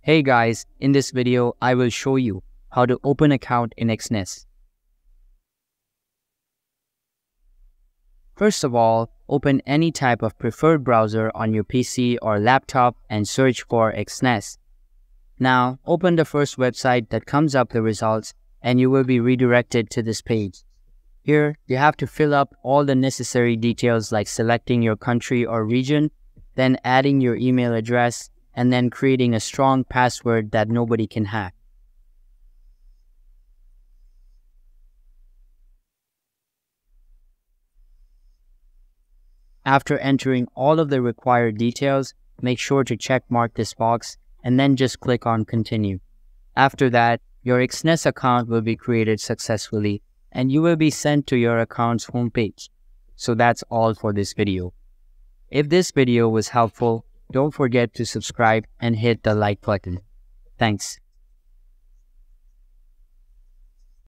Hey guys, in this video, I will show you how to open account in Exness. First of all, open any type of preferred browser on your PC or laptop and search for Exness. Now, open the first website that comes up the results and you will be redirected to this page. Here, you have to fill up all the necessary details like selecting your country or region, then adding your email address, and then creating a strong password that nobody can hack. After entering all of the required details, make sure to check mark this box and then just click on Continue. After that, your Exness account will be created successfully and you will be sent to your account's homepage. So that's all for this video. If this video was helpful, don't forget to subscribe and hit the like button. Thanks.